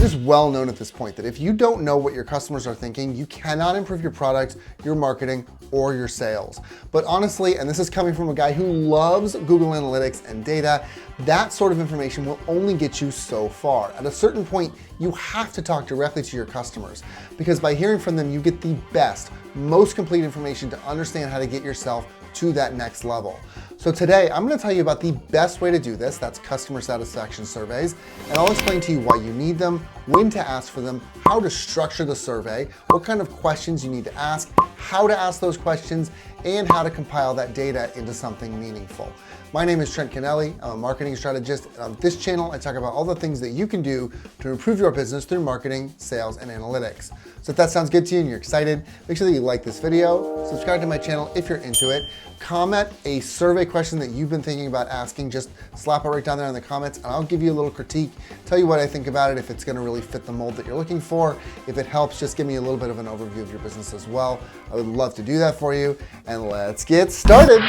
It is well known at this point that if you don't know what your customers are thinking, you cannot improve your product, your marketing, or your sales. But honestly, and this is coming from a guy who loves Google Analytics and data, that sort of information will only get you so far. At a certain point, you have to talk directly to your customers, because by hearing from them, you get the best, most complete information to understand how to get yourself to that next level. So today, I'm gonna tell you about the best way to do this, that's customer satisfaction surveys, and I'll explain to you why you need them, when to ask for them, how to structure the survey, what kind of questions you need to ask, how to ask those questions, and how to compile that data into something meaningful. My name is Trent Kennelly. I'm a marketing strategist, and on this channel, I talk about all the things that you can do to improve your business through marketing, sales, and analytics. So if that sounds good to you and you're excited, make sure that you like this video, subscribe to my channel if you're into it, comment a survey question that you've been thinking about asking, just slap it right down there in the comments, and I'll give you a little critique, tell you what I think about it, if it's gonna really fit the mold that you're looking for. If it helps, just give me a little bit of an overview of your business as well. I would love to do that for you, and let's get started.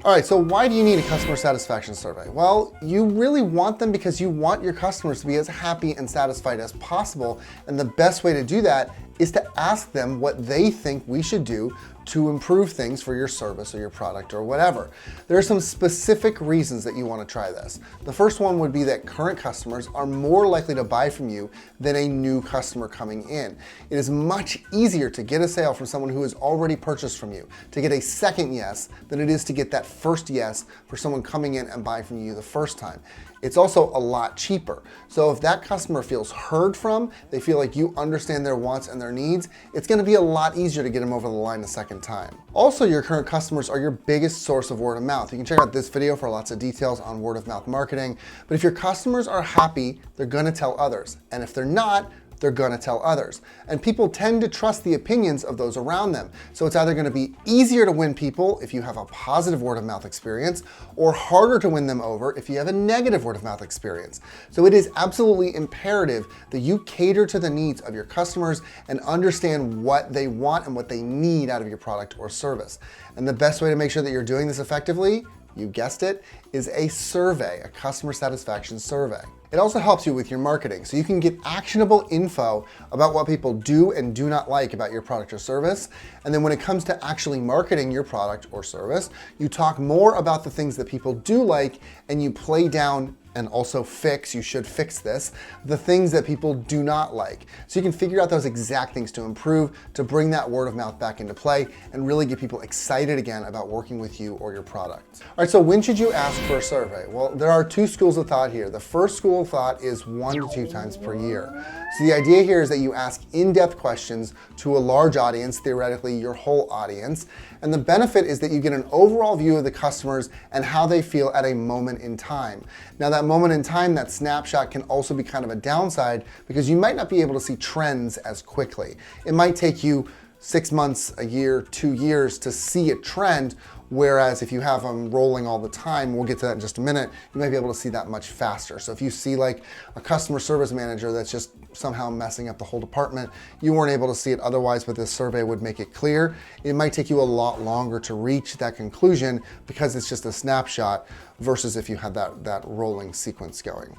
All right, so why do you need a customer satisfaction survey? Well, you really want them because you want your customers to be as happy and satisfied as possible. And the best way to do that is to ask them what they think we should do to improve things for your service or your product or whatever. There are some specific reasons that you want to try this. The first one would be that current customers are more likely to buy from you than a new customer coming in. It is much easier to get a sale from someone who has already purchased from you, to get a second yes, than it is to get that first yes for someone coming in and buying from you the first time. It's also a lot cheaper. So if that customer feels heard from, they feel like you understand their wants and their needs, it's gonna be a lot easier to get them over the line the second time. Also, your current customers are your biggest source of word of mouth. You can check out this video for lots of details on word of mouth marketing. But if your customers are happy, they're gonna tell others. And if they're not, they're gonna tell others. And people tend to trust the opinions of those around them. So it's either gonna be easier to win people if you have a positive word of mouth experience, or harder to win them over if you have a negative word of mouth experience. So it is absolutely imperative that you cater to the needs of your customers and understand what they want and what they need out of your product or service. And the best way to make sure that you're doing this effectively, you guessed it, is a survey, a customer satisfaction survey. It also helps you with your marketing, so you can get actionable info about what people do and do not like about your product or service. And then when it comes to actually marketing your product or service, you talk more about the things that people do like, and you play down and also fix, you should fix this, the things that people do not like. So you can figure out those exact things to improve, to bring that word of mouth back into play and really get people excited again about working with you or your product. All right, so when should you ask for a survey? Well, there are two schools of thought here. The first school of thought is 1 to 2 times per year. So the idea here is that you ask in-depth questions to a large audience, theoretically your whole audience, and the benefit is that you get an overall view of the customers and how they feel at a moment in time. Now that moment in time, that snapshot can also be kind of a downside because you might not be able to see trends as quickly. It might take you 6 months, a year, 2 years to see a trend, whereas if you have them rolling all the time, we'll get to that in just a minute, you might be able to see that much faster. So if you see like a customer service manager that's just somehow messing up the whole department, you weren't able to see it otherwise, but this survey would make it clear. It might take you a lot longer to reach that conclusion because it's just a snapshot versus if you had that rolling sequence going.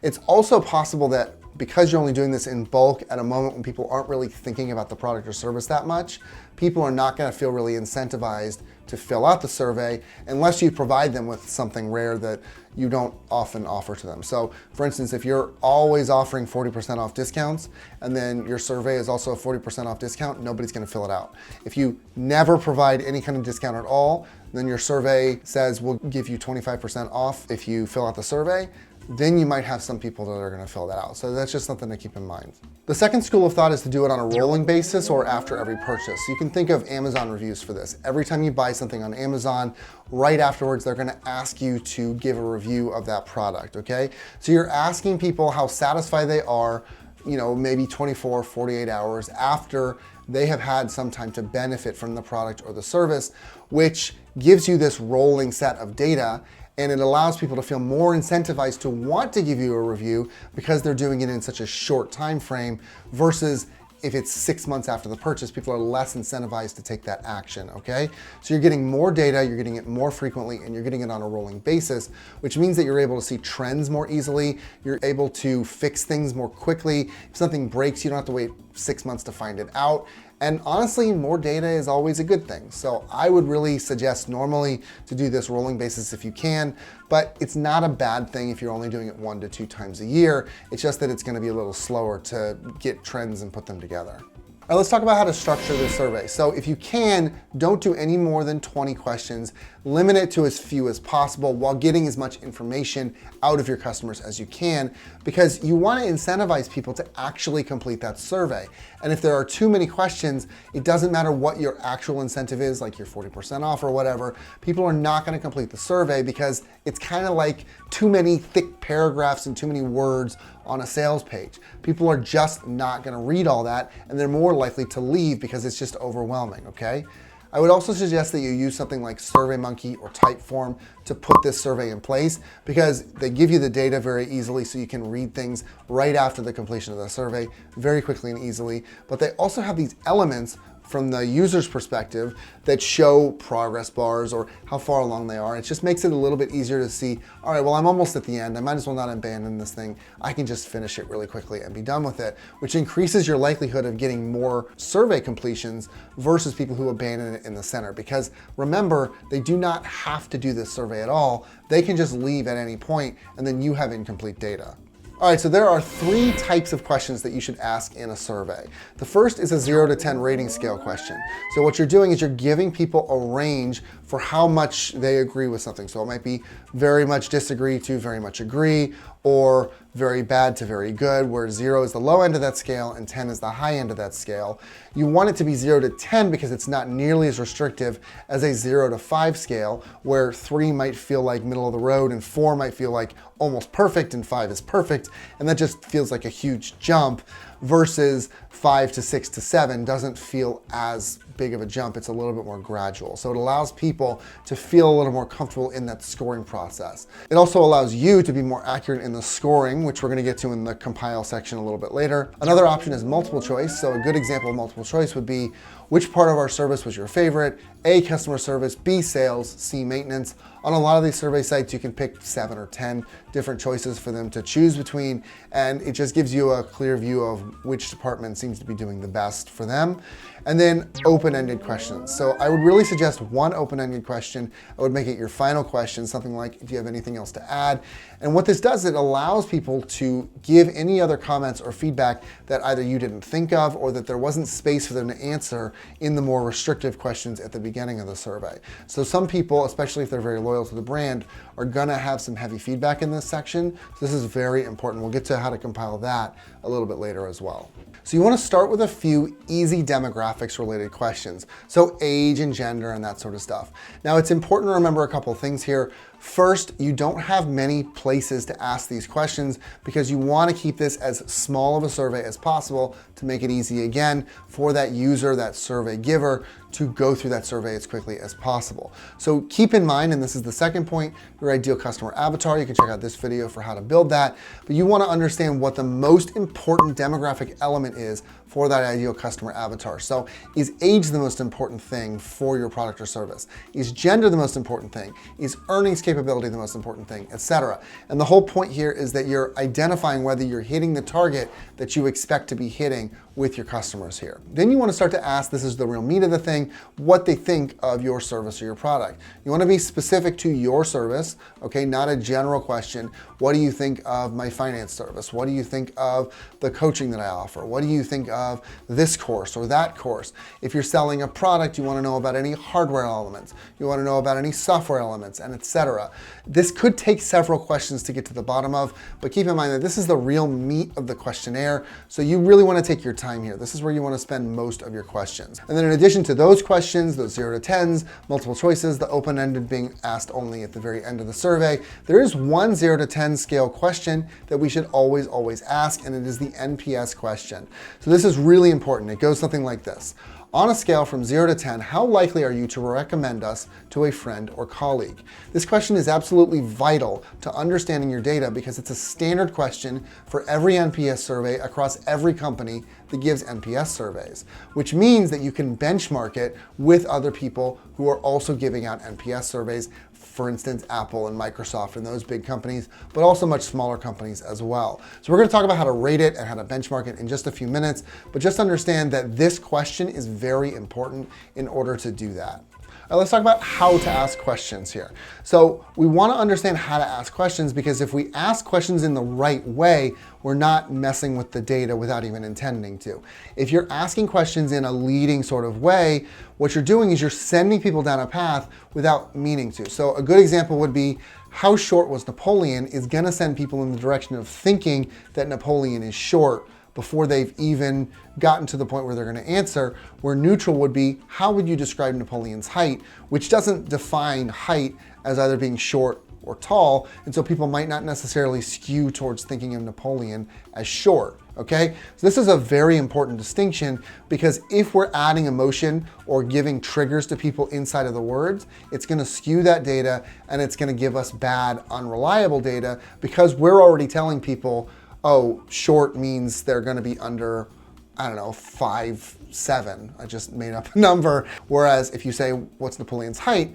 It's also possible that because you're only doing this in bulk at a moment when people aren't really thinking about the product or service that much, people are not gonna feel really incentivized to fill out the survey unless you provide them with something rare that you don't often offer to them. So for instance, if you're always offering 40% off discounts and then your survey is also a 40% off discount, nobody's gonna fill it out. If you never provide any kind of discount at all, then your survey says we'll give you 25% off if you fill out the survey, then you might have some people that are gonna fill that out. So that's just something to keep in mind. The second school of thought is to do it on a rolling basis or after every purchase. You can think of Amazon reviews for this. Every time you buy something on Amazon, right afterwards, they're gonna ask you to give a review of that product, okay? So you're asking people how satisfied they are, you know, maybe 24, 48 hours after they have had some time to benefit from the product or the service, which gives you this rolling set of data, and it allows people to feel more incentivized to want to give you a review because they're doing it in such a short time frame versus if it's 6 months after the purchase, people are less incentivized to take that action, okay? So you're getting more data, you're getting it more frequently, and you're getting it on a rolling basis, which means that you're able to see trends more easily, you're able to fix things more quickly. If something breaks, you don't have to wait 6 months to find it out. And honestly, more data is always a good thing. So I would really suggest normally to do this rolling basis if you can, but it's not a bad thing if you're only doing it 1 to 2 times a year. It's just that it's gonna be a little slower to get trends and put them together. All right, let's talk about how to structure this survey. So if you can, don't do any more than 20 questions. Limit it to as few as possible while getting as much information out of your customers as you can, because you want to incentivize people to actually complete that survey. And if there are too many questions, it doesn't matter what your actual incentive is, like your 40% off or whatever, people are not going to complete the survey because it's kind of like too many thick paragraphs and too many words on a sales page. People are just not going to read all that, and they're more likely to leave because it's just overwhelming, okay? I would also suggest that you use something like SurveyMonkey or Typeform to put this survey in place, because they give you the data very easily so you can read things right after the completion of the survey very quickly and easily. But they also have these elements from the user's perspective that show progress bars or how far along they are. It just makes it a little bit easier to see, all right, well, I'm almost at the end. I might as well not abandon this thing. I can just finish it really quickly and be done with it, which increases your likelihood of getting more survey completions versus people who abandon it in the center. Because remember, they do not have to do this survey at all. They can just leave at any point, and then you have incomplete data. All right, so there are 3 types of questions that you should ask in a survey. The first is a 0 to 10 rating scale question. So what you're doing is you're giving people a range for how much they agree with something. So it might be very much disagree to very much agree, or very bad to very good, where 0 is the low end of that scale and 10 is the high end of that scale. You want it to be 0 to 10 because it's not nearly as restrictive as a 0 to 5 scale, where 3 might feel like middle of the road and 4 might feel like almost perfect and 5 is perfect. And that just feels like a huge jump, versus 5 to 6 to 7 doesn't feel as big of a jump. It's a little bit more gradual. So it allows people to feel a little more comfortable in that scoring process. It also allows you to be more accurate in the scoring, which we're going to get to in the compile section a little bit later. Another option is multiple choice. So a good example of multiple choice would be, which part of our service was your favorite? A, customer service, B, sales, C, maintenance. On a lot of these survey sites, you can pick 7 or 10 different choices for them to choose between, and it just gives you a clear view of which department seems to be doing the best for them. And then open-ended questions. So I would really suggest 1 open-ended question. I would make it your final question, something like, do you have anything else to add? And what this does, it allows people to give any other comments or feedback that either you didn't think of or that there wasn't space for them to answer in the more restrictive questions at the beginning of the survey. So some people, especially if they're very loyal to the brand, are gonna have some heavy feedback in this section. So this is very important. We'll get to how to compile that a little bit later as well. So you want to start with a few easy demographics related questions. So age and gender and that sort of stuff. Now it's important to remember a couple of things here. First, you don't have many places to ask these questions because you want to keep this as small of a survey as possible to make it easy, again, for that user, that survey giver, to go through that survey as quickly as possible. So keep in mind, and this is the second point, your ideal customer avatar. You can check out this video for how to build that, but you want to understand what the most important demographic element is for that ideal customer avatar. So is age the most important thing for your product or service? Is gender the most important thing? Is earnings capability the most important thing, etc.? And the whole point here is that you're identifying whether you're hitting the target that you expect to be hitting with your customers here. Then you want to start to ask, this is the real meat of the thing, what they think of your service or your product. You want to be specific to your service, okay, not a general question. What do you think of my finance service? What do you think of the coaching that I offer? What do you think of this course or that course? If you're selling a product, you want to know about any hardware elements. You want to know about any software elements, and etc. This could take several questions to get to the bottom of, but keep in mind that this is the real meat of the questionnaire, so you really want to take your time here. This is where you want to spend most of your questions. And then in addition to those questions, those 0 to 10s, multiple choices, the open-ended being asked only at the very end of the survey, there is one 0 to 10 scale question that we should always ask, and it is the NPS question. So this is really important. It goes something like this. On a scale from 0 to 10, how likely are you to recommend us to a friend or colleague? This question is absolutely vital to understanding your data because it's a standard question for every NPS survey across every company that gives NPS surveys, which means that you can benchmark it with other people who are also giving out NPS surveys, for instance, Apple and Microsoft and those big companies, but also much smaller companies as well. So we're going to talk about how to rate it and how to benchmark it in just a few minutes, but just understand that this question is very important in order to do that. Now let's talk about how to ask questions here. So we want to understand how to ask questions because if we ask questions in the right way, we're not messing with the data without even intending to. If you're asking questions in a leading sort of way, what you're doing is you're sending people down a path without meaning to. So a good example would be, how short was Napoleon is going to send people in the direction of thinking that Napoleon is short before they've even gotten to the point where they're going to answer, where neutral would be, how would you describe Napoleon's height, which doesn't define height as either being short or tall, and so people might not necessarily skew towards thinking of Napoleon as short, okay? So this is a very important distinction because if we're adding emotion or giving triggers to people inside of the words, it's gonna skew that data and it's gonna give us bad, unreliable data because we're already telling people, oh, short means they're gonna be under, I don't know, 5'7". I just made up a number. Whereas if you say, what's Napoleon's height?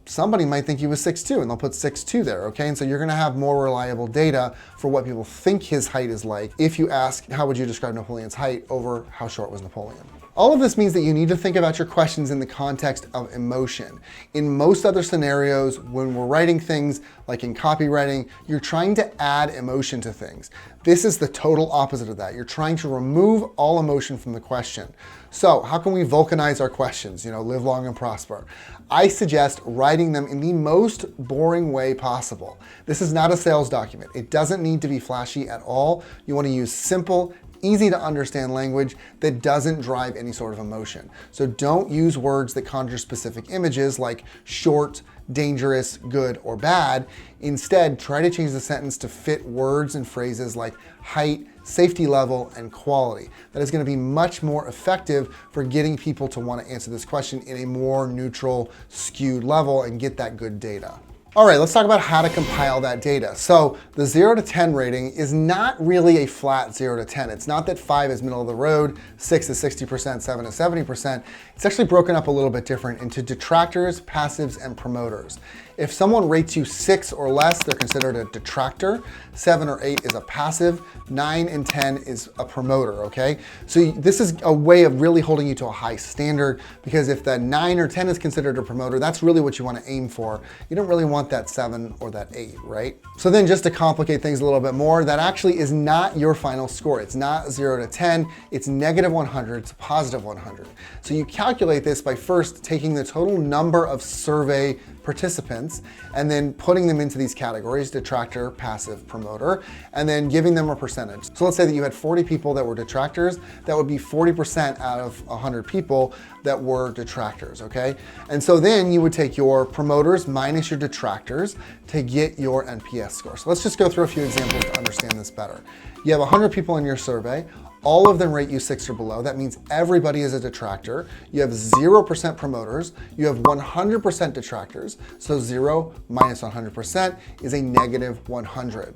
Somebody might think he was 6'2", and they'll put 6'2" there, okay? And so you're gonna have more reliable data for what people think his height is like if you ask, how would you describe Napoleon's height over how short was Napoleon? All of this means that you need to think about your questions in the context of emotion. In most other scenarios, when we're writing things like in copywriting, you're trying to add emotion to things. This is the total opposite of that. You're trying to remove all emotion from the question. So how can we vulcanize our questions, live long and prosper? I suggest writing them in the most boring way possible. This is not a sales document. It doesn't need to be flashy at all. You want to use simple, easy to understand language that doesn't drive any sort of emotion. So don't use words that conjure specific images like short, dangerous, good, or bad. Instead, try to change the sentence to fit words and phrases like height, safety level, and quality. That is going to be much more effective for getting people to want to answer this question in a more neutral, skewed level and get that good data. All right, let's talk about how to compile that data. So the 0 to 10 rating is not really a flat 0 to 10. It's not that 5 is middle of the road, 6 is 60%, 7 is 70%. It's actually broken up a little bit different into detractors, passives, and promoters. If someone rates you 6 or less, they're considered a detractor. 7 or 8 is a passive. 9 and 10 is a promoter, okay? So this is a way of really holding you to a high standard because if the 9 or 10 is considered a promoter, that's really what you want to aim for. You don't really want that 7 or that 8, right? So then just to complicate things a little bit more, that actually is not your final score. It's not 0 to 10, it's negative 100 to positive 100. So you calculate this by first taking the total number of survey participants and then putting them into these categories, detractor, passive, promoter, and then giving them a percentage. So let's say that you had 40 people that were detractors, that would be 40% out of 100 people that were detractors, okay? And so then you would take your promoters minus your detractors to get your NPS score. So let's just go through a few examples to understand this better. You have 100 people in your survey. All of them rate you 6 or below. That means everybody is a detractor. You have 0% promoters. You have 100% detractors. So 0 minus 100% is a negative 100.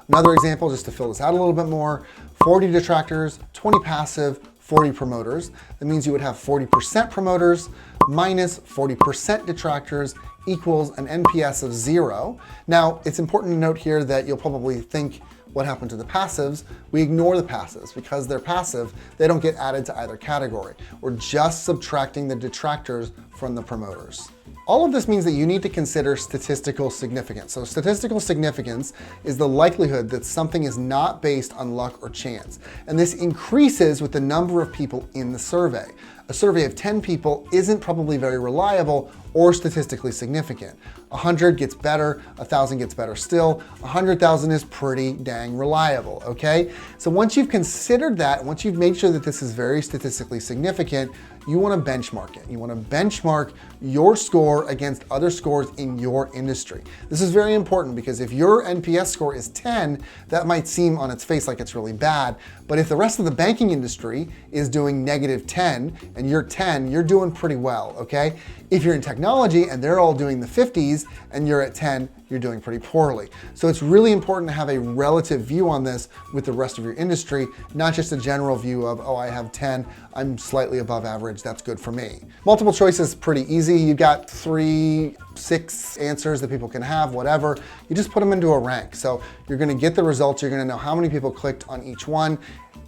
Another example, just to fill this out a little bit more, 40 detractors, 20 passive, 40 promoters. That means you would have 40% promoters minus 40% detractors equals an NPS of 0. Now, it's important to note here that you'll probably think, what happened to the passives? We ignore the passives. Because they're passive, they don't get added to either category. We're just subtracting the detractors from the promoters. All of this means that you need to consider statistical significance. So statistical significance is the likelihood that something is not based on luck or chance. And this increases with the number of people in the survey. A survey of 10 people isn't probably very reliable or statistically significant. 100 gets better, 1,000 gets better still, 100,000 is pretty dang reliable, okay? So once you've considered that, once you've made sure that this is very statistically significant, you want to benchmark it. You want to benchmark your score score against other scores in your industry. This is very important because if your NPS score is 10, that might seem on its face like it's really bad, but if the rest of the banking industry is doing -10 and you're 10, you're doing pretty well, okay? If you're in technology and they're all doing the 50s and you're at 10, you're doing pretty poorly. So it's really important to have a relative view on this with the rest of your industry, not just a general view of, oh, I have 10, I'm slightly above average, that's good for me. Multiple choice is pretty easy. You've got 3, 6 answers that people can have, whatever. You just put them into a rank. So you're gonna get the results, you're gonna know how many people clicked on each one.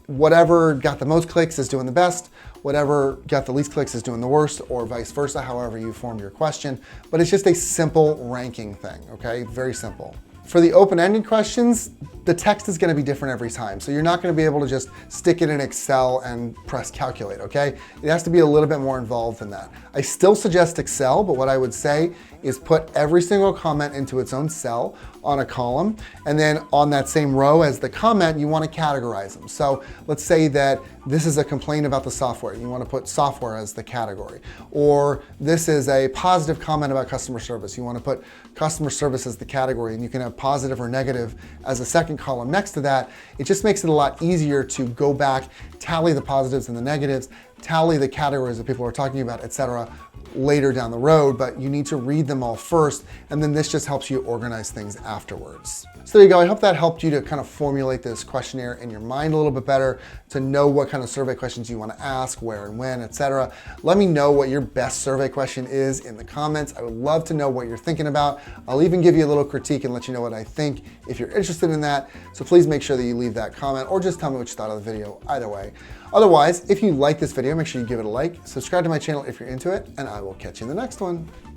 Whatever got the most clicks is doing the best, whatever got the least clicks is doing the worst, or vice versa, however you formed your question. But it's just a simple ranking thing, okay? Very simple. For the open-ended questions, the text is gonna be different every time. So you're not gonna be able to just stick it in Excel and press calculate, okay? It has to be a little bit more involved than that. I still suggest Excel, but what I would say is put every single comment into its own cell on a column, and then on that same row as the comment, you wanna categorize them. So let's say that this is a complaint about the software. You wanna put software as the category. Or this is a positive comment about customer service. You wanna put customer service as the category, and you can have positive or negative as a second column next to that. It just makes it a lot easier to go back, tally the positives and the negatives, tally the categories that people are talking about, etc., later down the road, but you need to read them all first, and then this just helps you organize things afterwards. So there you go. I hope that helped you to kind of formulate this questionnaire in your mind a little bit better, to know what kind of survey questions you want to ask, where and when, etc. Let me know what your best survey question is in the comments. I would love to know what you're thinking about. I'll even give you a little critique and let you know what I think if you're interested in that. So please make sure that you leave that comment, or just tell me what you thought of the video either way. Otherwise, if you like this video, make sure you give it a like, subscribe to my channel if you're into it, and I will catch you in the next one.